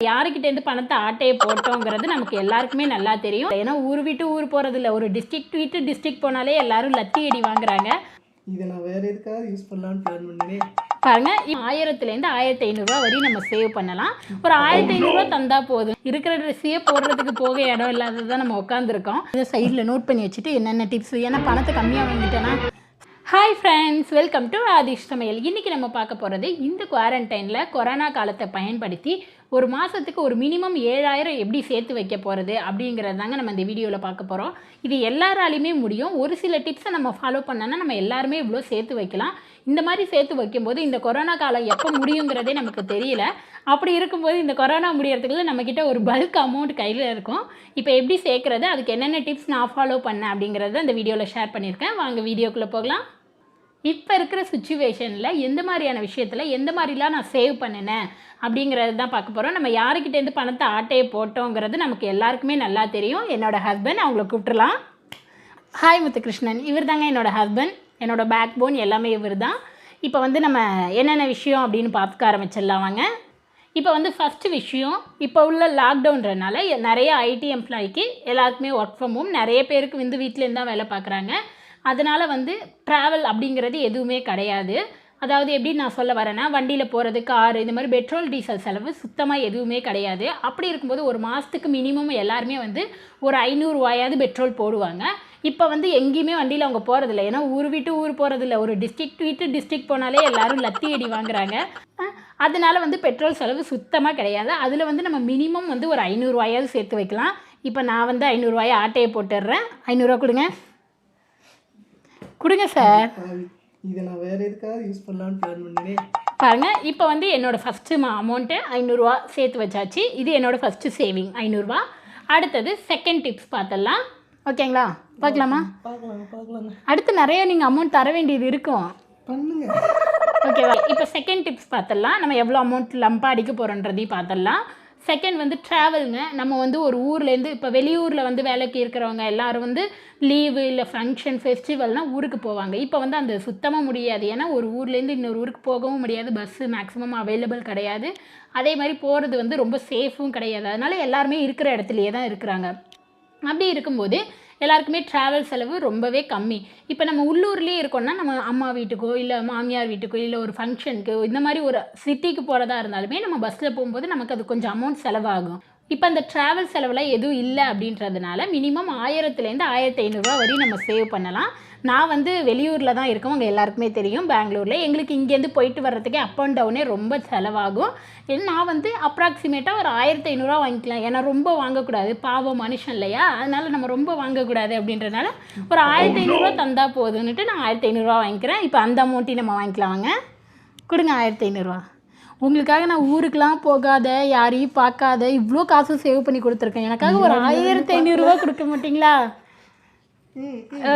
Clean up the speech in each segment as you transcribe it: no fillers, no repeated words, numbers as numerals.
யாருக்கிட்டேருந்து பணத்தை ஆட்டையை போட்டோங்கிறது நமக்கு எல்லாருக்குமே நல்லா தெரியும். ஏன்னா ஊர் விட்டு ஊர் போகிறதில்ல, ஒரு டிஸ்ட்ரிக்ட் விட்டு டிஸ்ட்ரிக்ட் போனாலே எல்லாரும் லத்தி அடி வாங்குறாங்க. இதை நான் வேறு எதுக்காக யூஸ் பண்ணலான்னு பிளான் பண்ணேன். பாருங்க, 1000லேருந்து 1500 வரையும் நம்ம சேவ் பண்ணலாம். ஒரு 1500 தந்தா போதும். இருக்கிற ட்ரெஸ்ஸையே போடுறதுக்கு போக இடம் இல்லாததான் நம்ம உட்காந்துருக்கோம். இதை சைடில் நோட் பண்ணி வச்சுட்டு என்னென்ன டிப்ஸ், ஏன்னா பணத்தை கம்மியாக வாங்கிட்டேன்னா. Hi friends, welcome to Aadhish Samayal. இன்றைக்கி நம்ம பார்க்க போகிறது இந்த குவாரண்டைனில் கொரோனா காலத்தை பயன்படுத்தி ஒரு மாதத்துக்கு ஒரு மினிமம் 7000 எப்படி சேர்த்து வைக்க போகிறது அப்படிங்கிறது தாங்க நம்ம இந்த வீடியோவில் பார்க்க போகிறோம். இது எல்லாராலையுமே முடியும். ஒரு சில டிப்ஸை நம்ம ஃபாலோ பண்ணோன்னா நம்ம எல்லாருமே இவ்வளோ சேர்த்து வைக்கலாம். இந்த மாதிரி சேர்த்து வைக்கும்போது இந்த கொரோனா காலம் எப்போ முடியுங்கிறதே நமக்கு தெரியல. அப்படி இருக்கும்போது இந்த கொரோனா முடியறதுக்குள்ள நம்மக்கிட்ட ஒரு பல்க் அமௌண்ட் கையில் இருக்கும். இப்போ எப்படி சேர்க்குறது, அதுக்கு என்னென்ன டிப்ஸ் நான் ஃபாலோ பண்ணேன் அப்படிங்கிறத இந்த வீடியோவில் ஷேர் பண்ணியிருக்கேன். வாங்க வீடியோக்குள்ளே போகலாம். இப்போ இருக்கிற சுச்சுவேஷனில் எந்த மாதிரியான விஷயத்தில் எந்த மாதிரிலாம் நான் சேவ் பண்ணினேன் அப்படிங்கிறது தான் பார்க்க போகிறோம். நம்ம யாருக்கிட்டேருந்து பணத்தை ஆட்டையை போட்டோங்கிறது நமக்கு எல்லாருக்குமே நல்லா தெரியும். என்னோடய ஹஸ்பண்ட், அவங்கள கூப்பிட்டுலாம். ஹாய் முத்துகிருஷ்ணன், இவர் தாங்க என்னோடய ஹஸ்பண்ட். என்னோடய பேக் போன் எல்லாமே இவர் தான். இப்போ நம்ம என்னென்ன விஷயம் அப்படின்னு பார்த்துக்க ஆரம்பிச்சிடலாம் வாங்க. இப்போ ஃபஸ்ட்டு விஷயம், இப்போ உள்ள லாக்டவுன்றனால நிறைய ஐடி எம்ப்ளாய்க்கு எல்லாருக்குமே ஒர்க் ஃப்ரம் ஹோம், நிறைய பேருக்கு வீட்டிலேருந்து தான் வேலை பார்க்குறாங்க. அதனால் ட்ராவல் அப்படிங்கிறது எதுவுமே கிடையாது. அதாவது எப்படி நான் சொல்ல வரேன்னா, வண்டியில் போகிறது, கார், இந்த மாதிரி பெட்ரோல் டீசல் செலவு சுத்தமாக எதுவுமே கிடையாது. அப்படி இருக்கும்போது ஒரு மாதத்துக்கு மினிமம் எல்லாருமே ஒரு 500 ரூபாயாவது பெட்ரோல் போடுவாங்க. இப்போ எங்கேயுமே வண்டியில் அவங்க போகிறதில்ல. ஏன்னா ஊர் விட்டு ஊர் போகிறதில்ல, ஒரு டிஸ்ட்ரிக்ட் விட்டு டிஸ்ட்ரிக்ட் போனாலே எல்லோரும் லத்தி அடி வாங்குறாங்க. அதனால் பெட்ரோல் செலவு சுத்தமாக கிடையாது. அதில் நம்ம மினிமம் ஒரு 500 ரூபாயாவது சேர்த்து வைக்கலாம். இப்போ நான் 500 ரூபாயை ஆட்டையை போட்டுடுறேன். 500 ரூபா கொடுங்க. கொடுங்க சார். இதை நான் வேறு எதுக்காக யூஸ் பண்ணலான்னு பிளான் பண்ணேன். பாருங்கள், இப்போ என்னோடய ஃபஸ்ட்டு அமௌண்ட்டு 500 ரூபா சேர்த்து வச்சாச்சு. இது என்னோடய ஃபஸ்ட்டு சேவிங் 500 ரூபா. அடுத்தது செகண்ட் டிப்ஸ் பார்த்துடலாம். ஓகேங்களா? பார்க்கலாமா? பார்க்கலாங்க. அடுத்து நிறைய நீங்கள் அமௌண்ட் தர வேண்டியது இருக்கும். பண்ணுங்க. ஓகேவா? இப்போ செகண்ட் டிப்ஸ் பார்த்துடலாம். நம்ம எவ்வளோ அமௌண்ட் லம்பாக அடிக்க போகிறோன்றதையும் பார்த்துடலாம். செகண்ட் ட்ராவலுங்க. நம்ம ஒரு ஊர்லேருந்து, இப்போ வெளியூரில் வேலைக்கு இருக்கிறவங்க எல்லோரும் லீவு இல்லை ஃபங்க்ஷன் ஃபெஸ்டிவல்னால் ஊருக்கு போவாங்க. இப்போ அந்த சுத்தமாக முடியாது. ஏன்னா ஒரு ஊர்லேருந்து இன்னொரு ஊருக்கு போகவும் முடியாது. பஸ்ஸு மேக்ஸிமம் அவைலபிள் கிடையாது. அதே மாதிரி போகிறது ரொம்ப சேஃபும் கிடையாது. அதனால் எல்லாருமே இருக்கிற இடத்துலையே தான் இருக்கிறாங்க. அப்படி இருக்கும்போது எல்லாருக்குமே ட்ராவல் செலவு ரொம்பவே கம்மி. இப்போ நம்ம உள்ளூர்லேயே இருக்கோம்னா, நம்ம அம்மா வீட்டுக்கோ இல்லை மாமியார் வீட்டுக்கோ இல்லை ஒரு ஃபங்க்ஷனுக்கு இந்த மாதிரி ஒரு சிட்டிக்கு போகிறதா இருந்தாலுமே நம்ம பஸ்ஸில் போகும்போது நமக்கு அது கொஞ்சம் அமௌண்ட் செலவாகும். இப்போ அந்த ட்ராவல் செலவில் எதுவும் இல்லை அப்படின்றதுனால மினிமம் 1000லேருந்து 1500 வரையும் நம்ம சேவ் பண்ணலாம். நான் வெளியூரில் தான் இருக்கோம், அங்கே எல்லாருக்குமே தெரியும், பெங்களூரில். எங்களுக்கு இங்கேருந்து போயிட்டு வர்றதுக்கே அப் அண்ட் டவுனே ரொம்ப செலவாகும். நான் அப்ராக்சிமேட்டாக ஒரு 1500 வாங்கிக்கலாம். ஏன்னா ரொம்ப வாங்கக்கூடாது, பாவம் மனுஷன் இல்லையா? அதனால் நம்ம ரொம்ப வாங்கக்கூடாது அப்படின்றதுனால ஒரு 1500 தந்தால் போதுன்னுட்டு நான் 1500 வாங்கிக்கிறேன். இப்போ அந்த அமௌண்ட்டையும் நம்ம வாங்கிக்கலாம். வாங்க, கொடுங்க 1500. உங்களுக்காக நான் ஊருக்கெலாம் போகாத, யாரையும் பார்க்காத இவ்வளோ காசு சேவ் பண்ணி கொடுத்துருக்கேன். எனக்காக ஒரு 1500 கொடுக்க மாட்டிங்களா?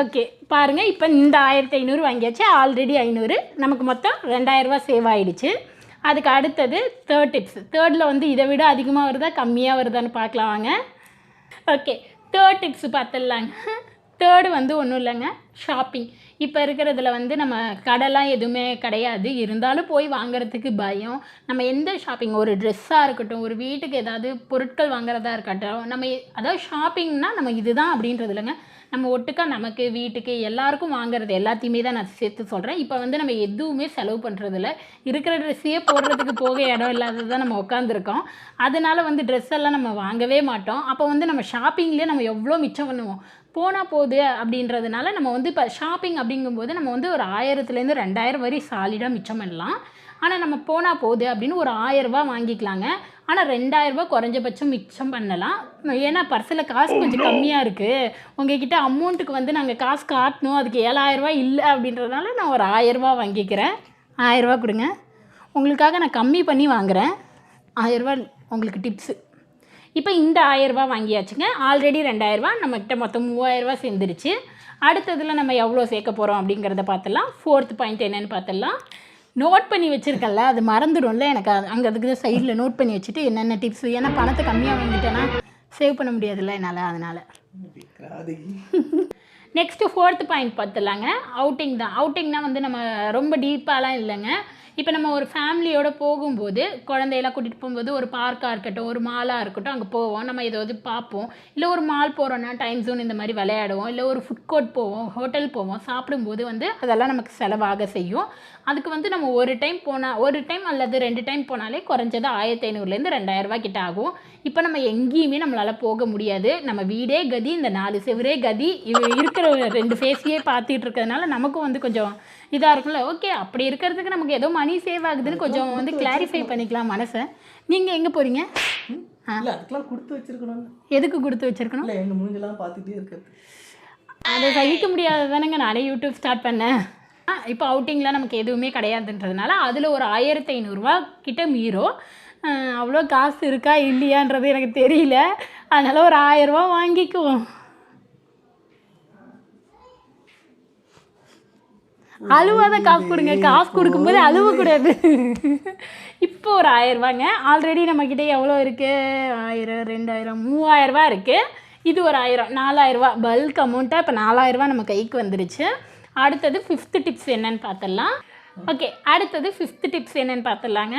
ஓகே, பாருங்கள். இப்போ இந்த 1500 வாங்கியாச்சு. ஆல்ரெடி 500, நமக்கு மொத்தம் 2000 சேவ் ஆகிடுச்சு. அதுக்கு அடுத்தது தேர்ட் டிப்ஸ். தேர்டில் இதை விட அதிகமாக வருதா கம்மியாக வருதான்னு பார்க்கலாம் வாங்க. ஓகே, தேர்ட் டிப்ஸ் பார்த்துடலாங்க. தேர்டு ஒன்றும் இல்லைங்க, ஷாப்பிங். இப்போ இருக்கிறதுல நம்ம கடைலாம் எதுவுமே கிடையாது. இருந்தாலும் போய் வாங்குறதுக்கு பயம். நம்ம எந்த ஷாப்பிங், ஒரு ட்ரெஸ்ஸாக இருக்கட்டும், ஒரு வீட்டுக்கு ஏதாவது பொருட்கள் வாங்குறதா இருக்கட்டும், நம்ம அதாவது ஷாப்பிங்னால் நம்ம இதுதான் அப்படின்றது இல்லைங்க. நம்ம ஒட்டுக்கா நமக்கு, வீட்டுக்கு, எல்லாருக்கும் வாங்குறது எல்லாத்தையுமே தான் நான் சேர்த்து சொல்கிறேன். இப்போ நம்ம எதுவுமே செலவு பண்ணுறதில்ல. இருக்கிற ட்ரெஸ்ஸையே போடுறதுக்கு போக இடம் இல்லாததான் நம்ம உட்காந்துருக்கோம். அதனால் ட்ரெஸ் எல்லாம் நம்ம வாங்கவே மாட்டோம். அப்போ நம்ம ஷாப்பிங்லேயே நம்ம எவ்வளோ மிச்சம் பண்ணுவோம். போனால் போகுது அப்படின்றதுனால நம்ம இப்போ ஷாப்பிங் அப்படிங்கும்போது நம்ம ஒரு 1000லேருந்து 2000 வரை சாலிடாக மிச்சம் பண்ணலாம். ஆனால் நம்ம போனால் போகுது அப்படின்னு ஒரு 1000 ரூபா வாங்கிக்கலாங்க. ஆனால் 2000 ரூபா குறைஞ்சபட்சம் மிச்சம் பண்ணலாம். ஏன்னா பர்ஸில் காசு கொஞ்சம் கம்மியாக இருக்குது. உங்கள்கிட்ட அமௌண்ட்டுக்கு நாங்கள் காசு காட்டணும், அதுக்கு 7000 ரூபா இல்லை அப்படின்றதுனால நான் ஒரு 1000 ரூபா வாங்கிக்கிறேன். 1000 ரூபா கொடுங்க. உங்களுக்காக நான் கம்மி பண்ணி வாங்குகிறேன். 1000 ரூபா உங்களுக்கு டிப்ஸு. இப்போ இந்த 1000 ரூபா வாங்கியாச்சுங்க. ஆல்ரெடி 2000 ரூபா, நம்மக்கிட்ட மொத்தம் 3000 ரூபா சேர்ந்துருச்சு. அடுத்ததில் நம்ம எவ்வளோ சேர்க்க போகிறோம் அப்படிங்கிறத பார்த்துடலாம். ஃபோர்த் பாயிண்ட் என்னென்னு பார்த்துடலாம். நோட் பண்ணி வச்சுருக்கல, அது மறந்துடும்ல எனக்கு. அங்கே அதுக்கு தான் சைடில் நோட் பண்ணி வச்சுட்டு என்னென்ன டிப்ஸ், ஏன்னா பணத்தை கம்மியாக வாங்கிட்டேன்னா சேவ் பண்ண முடியாதுல்ல அதனால். நெக்ஸ்ட்டு ஃபோர்த் பாயிண்ட் பார்த்துடலாங்க. அவுட்டிங் தான். அவுட்டிங்னால் நம்ம ரொம்ப டீப்பாலாம் இல்லைங்க. இப்போ நம்ம ஒரு ஃபேமிலியோடு போகும்போது குழந்தையெல்லாம் கூட்டிகிட்டு போகும்போது ஒரு பார்க்காக இருக்கட்டும், ஒரு மாலாக இருக்கட்டும், அங்கே போவோம். நம்ம ஏதாவது பார்ப்போம். இல்லை ஒரு மால் போகிறோன்னா டைம் ஜோன் இந்த மாதிரி விளையாடுவோம். இல்லை ஒரு ஃபுட் கோர்ட் போவோம், ஹோட்டல் போவோம். சாப்பிடும்போது வந்து அதெல்லாம் நமக்கு செலவாக செய்யும். அதுக்கு வந்து நம்ம ஒரு டைம் அல்லது 2 டைம் போனாலே குறைஞ்சது 1500லேருந்து 2000 கிட்ட ஆகும். இப்போ நம்ம எங்கேயுமே நம்மளால் போக முடியாது. நம்ம வீடே கதி, இந்த 4 செவரே கதி, இருக்கிற 2 ஃபேஸையே பார்த்துட்டு இருக்கிறதுனால நமக்கும் வந்து கொஞ்சம் இதாக இருக்கும்ல. ஓகே, அப்படி இருக்கிறதுக்கு நமக்கு ஏதோ மணி சேவ் ஆகுதுன்னு கொஞ்சம் வந்து கிளாரிஃபை பண்ணிக்கலாம் மனசை. நீங்கள் எங்கே போகிறீங்க? இல்லை அதுக்கெல்லாம் கொடுத்து வச்சிருக்கணும். எதுக்கு கொடுத்து வச்சிருக்கணும்? இல்லை எங்கள் மூஞ்செல்லாம் பார்த்துட்டே இருக்கிறது. அதை சகிக்க முடியாததானங்க நானே யூடியூப் ஸ்டார்ட் பண்ணேன். இப்போ அவுட்டிங்லாம் நமக்கு எதுவுமே கிடையாதுன்றதுனால அதில் ஒரு 1500 கிட்ட மீறும். அவ்வளோ காசு இருக்கா இல்லையான்றது எனக்கு தெரியல. அதனால் ஒரு 1000 வாங்கிக்குவோம். அழுவாத காசு கொடுங்க. காசு கொடுக்கும்போது அழுவக்கூடாது. இப்போ ஒரு 1000 ஆல்ரெடி நம்மக்கிட்ட எவ்வளோ இருக்குது? 1000, 2000, 3000 இருக்குது. இது ஒரு 1000, 4000 பல்க் அமௌண்ட்டாக இப்போ 4000 நம்ம கைக்கு வந்துருச்சு. அடுத்தது 5th டிப்ஸ் என்னன்னு பார்த்துடலாம். ஓகே, அடுத்தது 5th டிப்ஸ் என்னன்னு பார்த்துடலாங்க.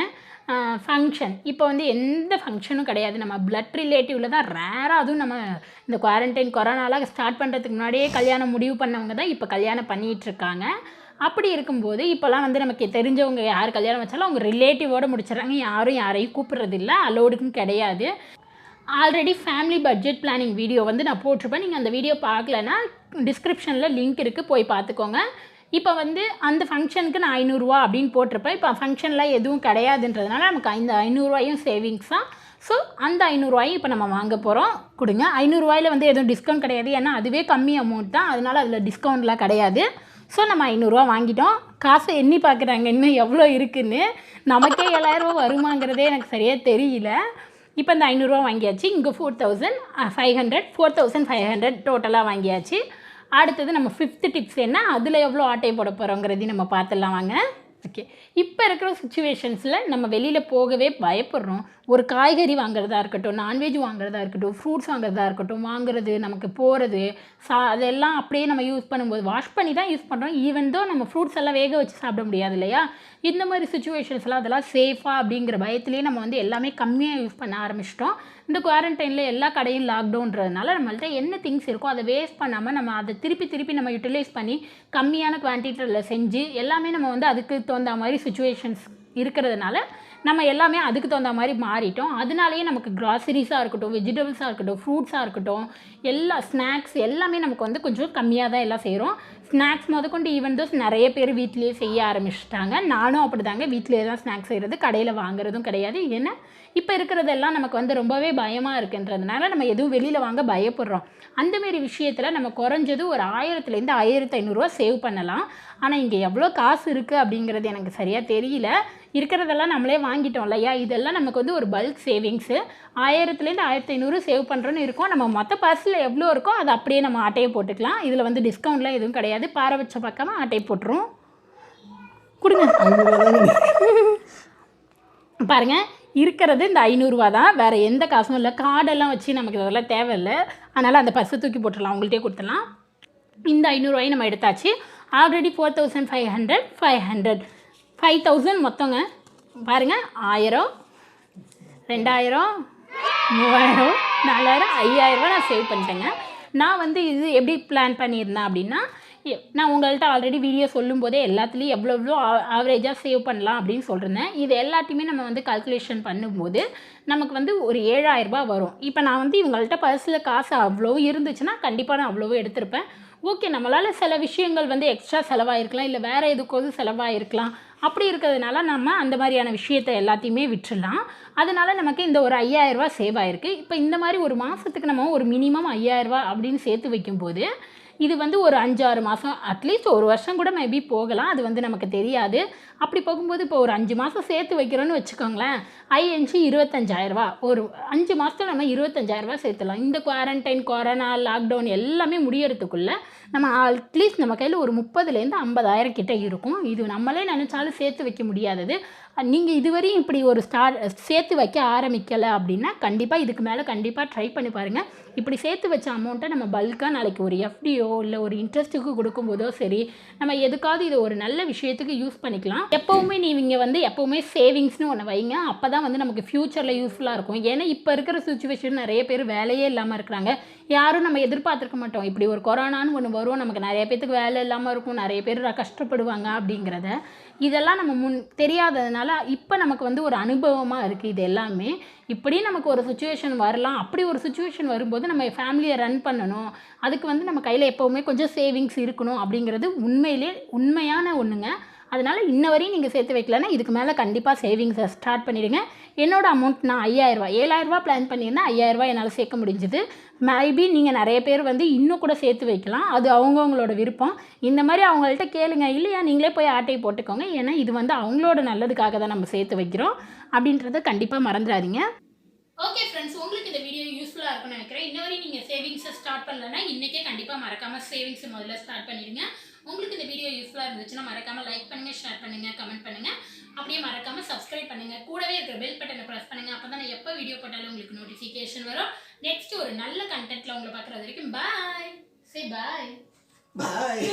ஃபங்க்ஷன். இப்போ வந்து எந்த ஃபங்க்ஷனும் கிடையாது. நம்ம பிளட் ரிலேட்டிவில் தான் ரேராக, அதுவும் நம்ம இந்த குவாரண்டைன் கொரோனாலாம் ஸ்டார்ட் பண்ணுறதுக்கு முன்னாடியே கல்யாணம் முடிவு பண்ணவங்க தான் இப்போ கல்யாணம் பண்ணிகிட்ருக்காங்க. அப்படி இருக்கும்போது இப்போலாம் வந்து நமக்கு தெரிஞ்சவங்க யார் கல்யாணம் வச்சாலும் அவங்க ரிலேட்டிவோடு முடிச்சிடறாங்க. யாரும் யாரையும் கூப்பிட்றதில்ல, அலோடுக்கும் கிடையாது. Already family budget planning video வந்து நான் போட்டிருப்பேன். நீங்கள் அந்த வீடியோ பார்க்கலன்னா டிஸ்கிரிப்ஷனில் லிங்க் இருக்குது, போய் பார்த்துக்கோங்க. இப்போ வந்து அந்த ஃபங்க்ஷனுக்கு நான் 500 அப்படின்னு போட்டிருப்பேன். இப்போ ஃபங்க்ஷனில் எதுவும் கிடையாதுன்றதுனால நமக்கு இந்த 500 சேவிங்ஸாக. ஸோ அந்த 500 இப்போ நம்ம வாங்க போகிறோம். கொடுங்க. 500 வந்து எதுவும் டிஸ்கவுண்ட் கிடையாது, ஏன்னா அதுவே கம்மி அமௌண்ட் தான். அதனால் அதில் டிஸ்கவுண்ட்லாம் கிடையாது. ஸோ நம்ம 500 வாங்கிட்டோம். காசை எண்ணி பார்க்குறாங்க இன்னும் எவ்வளோ இருக்குதுன்னு. நமக்கே 7000 வருமாங்கிறதே எனக்கு சரியாக தெரியல. இப்போ இந்த 500 வாங்கியாச்சு. இங்கே 4500, 4500 டோட்டலாக வாங்கியாச்சு. அடுத்தது நம்ம 5th டிப்ஸ் என்ன, அதில் எவ்வளோ ஆட்டை போட போகிறோங்கிறதையும் நம்ம பார்த்துடலாம் வாங்க. ஓகே, இப்போ இருக்கிற சுச்சுவேஷன்ஸில் நம்ம வெளியில் போகவே பயப்படுறோம். ஒரு காய்கறி வாங்குறதா இருக்கட்டும், நான்வெஜ் வாங்குறதா இருக்கட்டும், ஃப்ரூட்ஸ் வாங்குறதா இருக்கட்டும், வாங்குறது, நமக்கு போகிறது, அதெல்லாம் அப்படியே நம்ம யூஸ் பண்ணும்போது வாஷ் பண்ணி தான் யூஸ் பண்ணுறோம். ஈவன் தான் நம்ம ஃப்ரூட்ஸ் எல்லாம் வேக வச்சு சாப்பிட முடியாது இல்லையா? இந்த மாதிரி சுச்சுவேஷன்ஸ்லாம் அதெல்லாம் சேஃபாக அப்படிங்கிற பயத்துலேயே நம்ம வந்து எல்லாமே கம்மியாக யூஸ் பண்ண ஆரம்பிச்சிட்டோம். இந்த குவாரண்டைனில் எல்லா கடையும் லாக்டவுன்றதுனால நம்மள்ட்ட என்ன திங்ஸ் இருக்கோ அதை வேஸ்ட் பண்ணாமல் நம்ம அதை திருப்பி நம்ம யூட்டிலைஸ் பண்ணி கம்மியான குவான்டிட்டியில் செஞ்சு எல்லாமே நம்ம வந்து அதுக்கு தகுந்த மாதிரி சுச்சுவேஷன்ஸ் இருக்கிறதுனால நம்ம எல்லாமே அதுக்கு தகுந்த மாதிரி மாறிட்டோம். அதனாலேயே நமக்கு கிராசரிஸாக இருக்கட்டும், வெஜிடபிள்ஸாக இருக்கட்டும், ஃப்ரூட்ஸாக இருக்கட்டும், எல்லா ஸ்நாக்ஸ் எல்லாமே நமக்கு வந்து கொஞ்சம் கம்மியாக தான் எல்லாம் செய்கிறோம். ஸ்நாக்ஸ் முதற்கொண்டு ஈவன் தோஸ் நிறைய பேர் வீட்டிலேயே செய்ய ஆரம்பிச்சிட்டாங்க. நானும் அப்படி தாங்க, வீட்டிலேயே தான் ஸ்நாக்ஸ் செய்கிறது, கடையில் வாங்குறதும் கிடையாது. ஏன்னா இப்போ இருக்கிறதெல்லாம் நமக்கு வந்து ரொம்பவே பயமாக இருக்குன்றதுனால நம்ம எதுவும் வெளியில் வாங்க பயப்படுறோம். அந்தமாரி விஷயத்தில் நம்ம குறைஞ்சது ஒரு 1000லேருந்து 1500 சேவ் பண்ணலாம். ஆனால் இங்கே எவ்வளோ காசு இருக்குது அப்படிங்கிறது எனக்கு சரியாக தெரியல. இருக்கிறதெல்லாம் நம்மளே வாங்கிட்டோம் இல்லையா? இதெல்லாம் நமக்கு வந்து ஒரு பல்க் சேவிங்ஸு. 1000லேருந்து 1500 சேவ் பண்ணுறோன்னு இருக்கும். நம்ம மொத்த பர்ஸில் எவ்வளோ இருக்கோ அதை அப்படியே நம்ம ஆட்டையை போட்டுக்கலாம். இதில் வந்து டிஸ்கவுண்ட்லாம் எதுவும் கிடையாது. பாரபட்ச பக்கமாக ஆட்டையை போட்டுரும். கொடுங்க. பாருங்கள், இருக்கிறது இந்த 500 தான், வேறு எந்த காசும் இல்லை. கார்டெல்லாம் வச்சு நமக்கு இதெல்லாம் தேவையில்லை. அதனால் அந்த பர்ஸை தூக்கி போட்டுடலாம், உங்கள்கிட்டே கொடுத்துடலாம். இந்த 500 நம்ம எடுத்தாச்சு. ஆல்ரெடி 4500, 500, 5000 மொத்தங்க. பாருங்கள், 1000, 2000, 3000, 4000, 5000 நான் சேவ் பண்ணிட்டேங்க. நான் வந்து இது எப்படி பிளான் பண்ணியிருந்தேன் அப்படின்னா, நான் உங்கள்கிட்ட ஆல்ரெடி வீடியோ சொல்லும்போதே எல்லாத்துலேயும் எவ்வளோ ஆவரேஜாக சேவ் பண்ணலாம் அப்படின்னு சொல்லியிருந்தேன். இது எல்லாத்தையுமே நம்ம வந்து கால்குலேஷன் பண்ணும்போது நமக்கு வந்து ஒரு 7000 வரும். இப்போ நான் வந்து இவங்கள்ட்ட பர்ஸில் காசு அவ்வளோ இருந்துச்சுன்னா கண்டிப்பாக நான் அவ்வளோ எடுத்திருப்பேன். ஓகே, நம்மளால் சில விஷயங்கள் வந்து எக்ஸ்ட்ரா செலவாயிருக்கலாம், இல்லை வேறு எதுக்காவது செலவாயிருக்கலாம். அப்படி இருக்கிறதுனால நம்ம அந்த மாதிரியான விஷயத்தை எல்லாத்தையுமே விட்டுடலாம். அதனால் நமக்கு இந்த ஒரு 5000 சேவ் ஆகிருக்கு. இப்போ இந்த மாதிரி ஒரு மாதத்துக்கு நம்ம ஒரு மினிமம் 5000 அப்படின்னு சேர்த்து வைக்கும்போது இது வந்து ஒரு 5-6 மாதம், அட்லீஸ்ட் ஒரு வருஷம் கூட மேபி போகலாம். அது வந்து நமக்கு தெரியாது. அப்படி போகும்போது இப்போ ஒரு 5 மாதம் சேர்த்து வைக்கிறோன்னு வச்சுக்கோங்களேன். 5 25,000 ஒரு 5 மாதத்தில் நம்ம 25,000 சேர்த்துலாம். இந்த குவாரண்டைன், கொரோனா, லாக்டவுன் எல்லாமே முடியறதுக்குள்ளே நம்ம அட்லீஸ்ட் நம்ம கையில் ஒரு 30,000லேருந்து 50,000 கிட்ட இருக்கும். இது நம்மளே நினச்சாலும் சேர்த்து வைக்க முடியாதது. நீங்கள் இதுவரையும் இப்படி ஒரு சேர்த்து வைக்க ஆரம்பிக்கலை அப்படின்னா கண்டிப்பாக இதுக்கு மேலே கண்டிப்பாக ட்ரை பண்ணி பாருங்கள். இப்படி சேர்த்து வச்ச அமௌண்ட்டை நம்ம பல்காக நாளைக்கு ஒரு எஃப்டியோ இல்லை ஒரு இன்ட்ரெஸ்ட்டுக்கு கொடுக்கும்போதோ சரி, நம்ம எதுக்காவது இதை ஒரு நல்ல விஷயத்துக்கு யூஸ் பண்ணிக்கலாம். எப்போவுமே நீங்கள் எப்போவுமே சேவிங்ஸ்னு ஒன்று வைங்க. அப்போ தான் நமக்கு ஃப்யூச்சரில் யூஸ்ஃபுல்லாக இருக்கும். ஏன்னா இப்போ இருக்கிற சுச்சுவேஷன் நிறைய பேர் வேலையே இல்லாமல் இருக்கிறாங்க. யாரும் நம்ம எதிர்பார்த்துருக்க மாட்டோம். இப்படி ஒரு கொரோனான்னு ஒன்று வரும், நமக்கு நிறைய பேத்துக்கு வேலை இல்லாமல் இருக்கும், நிறைய பேர் கஷ்டப்படுவாங்க அப்படிங்கிறத. இதெல்லாம் நம்ம தெரியாததுனால இப்போ நமக்கு ஒரு அனுபவமாக இருக்குது. இது எல்லாமே இப்படி நமக்கு ஒரு சுச்சுவேஷன் வரலாம். அப்படி ஒரு சுச்சுவேஷன் வரும்போது நம்ம ஃபேமிலியை ரன் பண்ணணும். அதுக்கு நம்ம கையில் எப்போவுமே கொஞ்சம் சேவிங்ஸ் இருக்கணும் அப்படிங்கிறது உண்மையான ஒன்றுங்க. அதனால் இன்ன வரையும் நீங்கள் சேர்த்து வைக்கலன்னா இதுக்கு மேலே கண்டிப்பாக சேவிங்ஸை ஸ்டார்ட் பண்ணிவிடுங்க. என்னோடய அமௌண்ட் நான் 5000 7,000 பிளான் பண்ணியிருந்தேன். 5000 என்னால் சேர்க்க முடிஞ்சுது. மேபி நீங்கள் நிறைய பேர் இன்னும் கூட சேர்த்து வைக்கலாம். அது அவங்கவுங்களோட விருப்பம். இந்த மாதிரி அவங்கள்ட்ட கேளுங்க. இல்லையா நீங்களே போய் ஆட்டையை போட்டுக்கோங்க. ஏன்னா இது அவங்களோட நல்லதுக்காக தான் நம்ம சேர்த்து வைக்கிறோம் அப்படின்றத கண்டிப்பாக மறந்துடாதீங்க. ஓகே ஃப்ரெண்ட்ஸ், உங்களுக்கு இந்த வீடியோ யூஸ்ஃபுல்லாக இருக்கும்னு நினைக்கிறேன். இன்னவரையும் நீங்கள் சேவிங்ஸை ஸ்டார்ட் பண்ணலன்னா இன்றைக்கே கண்டிப்பாக மறக்காமல் சேவிங்ஸை முதல்ல ஸ்டார்ட் பண்ணிடுங்க. உங்களுக்கு இந்த வீடியோ யூஸ்ஃபுல்லாக இருந்துச்சுன்னா மறக்காமல் லைக் பண்ணுங்கள், ஷேர் பண்ணுங்கள், கமெண்ட் பண்ணுங்கள். அப்படியே மறக்காமல் சப்ஸ்கிரைப் பண்ணுங்கள். கூடவே இருக்கிற பெல் பட்டனை ப்ரெஸ் பண்ணுங்கள். அப்போ தான் நான் எப்போ வீடியோ போட்டாலும் உங்களுக்கு நோட்டிஃபிகேஷன் வரும். நெக்ஸ்ட் ஒரு நல்ல கண்டென்ட்டில் உங்களை பார்க்குறது வரைக்கும் பாய். சே பாய். பாய்.